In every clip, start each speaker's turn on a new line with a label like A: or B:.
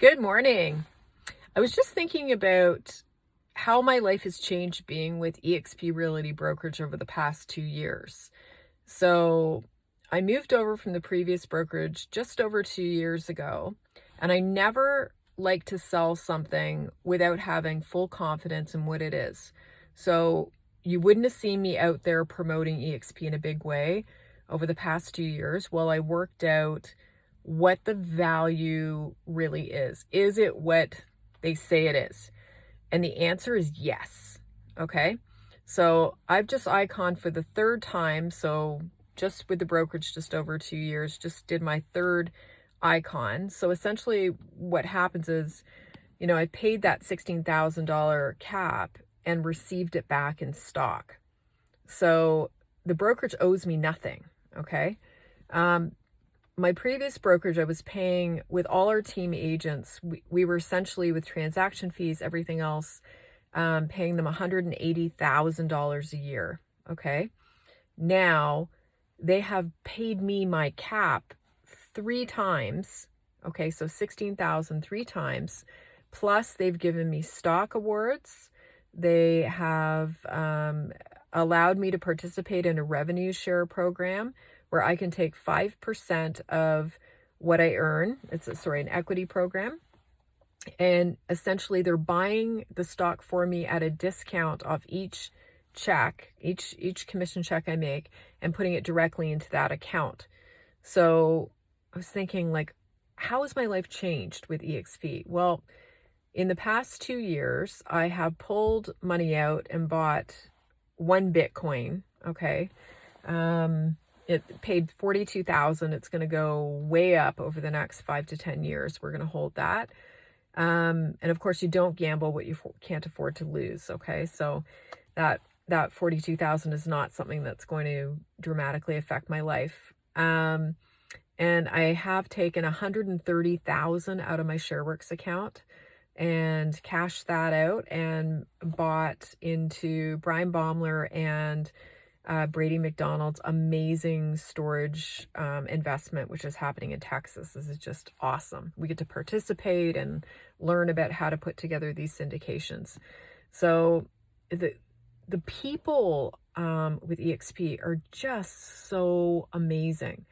A: Good morning. I was just thinking about how my life has changed being with EXP Realty Brokerage over the past 2 years. So I moved over from the previous brokerage just over 2 years ago, and I never like to sell something without having full confidence in what it is. So you wouldn't have seen me out there promoting EXP in a big way over the past 2 years while I worked out what the value really is. Is it what they say it is? And the answer is yes. Okay. So I've just iconed for the third time. So just with the brokerage, just over 2 years, just did my third icon. So essentially what happens is, I paid that $16,000 cap and received it back in stock. So the brokerage owes me nothing. Okay. My previous brokerage, I was paying with all our team agents. We were essentially, with transaction fees, everything else, paying them $180,000 a year. Okay. Now they have paid me my cap 3 times. Okay. So 16,000 3 times. Plus they've given me stock awards. They have allowed me to participate in a revenue share program where I can take 5% of what I earn. It's an equity program. And essentially they're buying the stock for me at a discount off each check, each commission check I make, and putting it directly into that account. So I was thinking, like, how has my life changed with EXP? Well, in the past 2 years, I have pulled money out and bought 1 Bitcoin. Okay. It paid $42,000. It's going to go way up over the next 5 to 10 years. We're going to hold that. And of course, you don't gamble what you can't afford to lose. Okay. So that 42,000 is not something that's going to dramatically affect my life. And I have taken 130,000 out of my ShareWorks account and cashed that out and bought into Brian Baumler and Brady McDonald's amazing storage investment, which is happening in Texas. This is just awesome. We get to participate and learn about how to put together these syndications. So the people with EXP are just so amazing.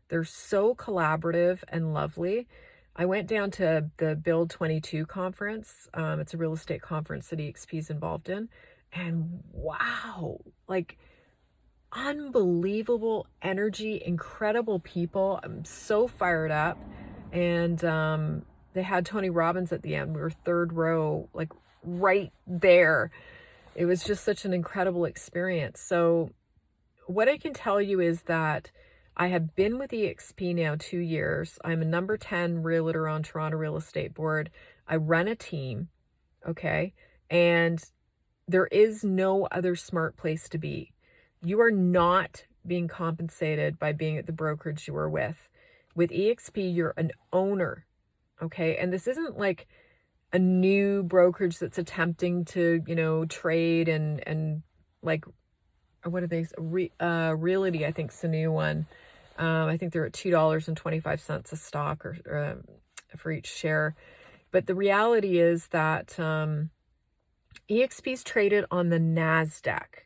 A: They're so collaborative and lovely. I went down to the Build 22 conference. It's a real estate conference that EXP is involved in. And wow, like, unbelievable energy, incredible people. I'm so fired up. And they had Tony Robbins at the end. We were third row, like right there. It was just such an incredible experience. So what I can tell you is that I have been with EXP now 2 years. I'm a number 10 realtor on Toronto Real Estate Board. I run a team, okay? And there is no other smart place to be. You are not being compensated by being at the brokerage you are with. With EXP, you're an owner, okay? And this isn't like a new brokerage that's attempting to, trade and like, what are they? Realty, I think, is the new one. I think they're at $2.25 a stock or for each share. But the reality is that EXP is traded on the NASDAQ.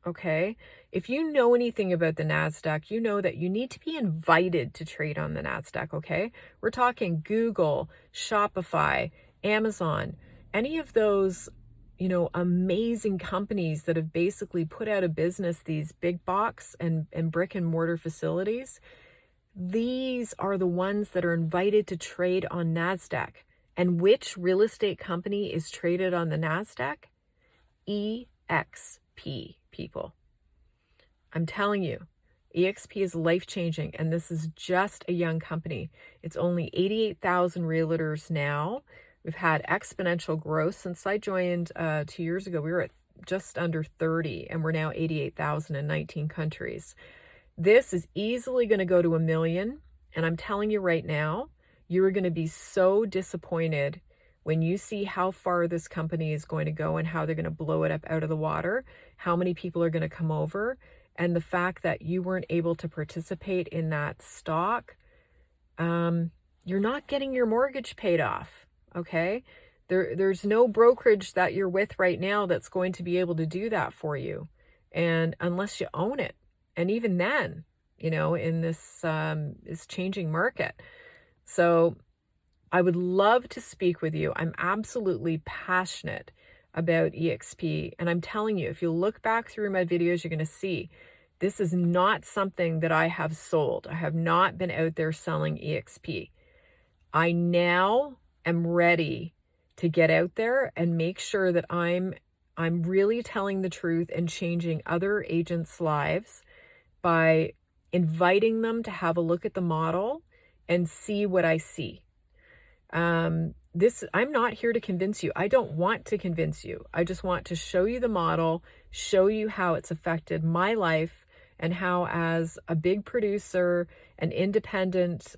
A: Okay. If you know anything about the NASDAQ, you know that you need to be invited to trade on the NASDAQ. Okay. We're talking Google, Shopify, Amazon, any of those, amazing companies that have basically put out of business these big box and brick and mortar facilities. These are the ones that are invited to trade on NASDAQ. And which real estate company is traded on the NASDAQ? EXP, people. I'm telling you, EXP is life-changing, and this is just a young company. It's only 88,000 realtors now. We've had exponential growth since I joined 2 years ago. We were at just under 30, and we're now 88,000 in 19 countries. This is easily going to go to 1 million, and I'm telling you right now, you're going to be so disappointed when you see how far this company is going to go and how they're going to blow it up out of the water, how many people are going to come over, and the fact that you weren't able to participate in that stock. You're not getting your mortgage paid off. okay? There's no brokerage that you're with right now that's going to be able to do that for you. And unless you own it. And even then, in this changing market. So I would love to speak with you. I'm absolutely passionate about EXP. And I'm telling you, if you look back through my videos, you're going to see this is not something that I have sold. I have not been out there selling EXP. I now am ready to get out there and make sure that I'm really telling the truth and changing other agents' lives by inviting them to have a look at the model and see what I see. I'm not here to convince you. I don't want to convince you. I just want to show you the model, show you how it's affected my life, and how, as a big producer, an independent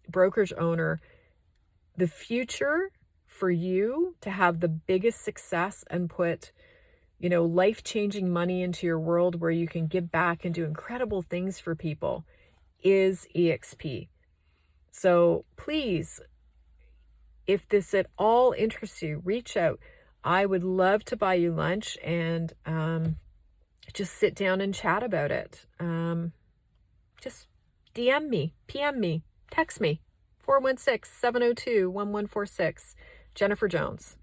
A: brokerage owner, the future for you to have the biggest success and put, life-changing money into your world where you can give back and do incredible things for people is EXP. So please, if this at all interests you, reach out. I would love to buy you lunch and just sit down and chat about it. Just DM me, PM me, text me, 416-702-1146, Jennifer Jones.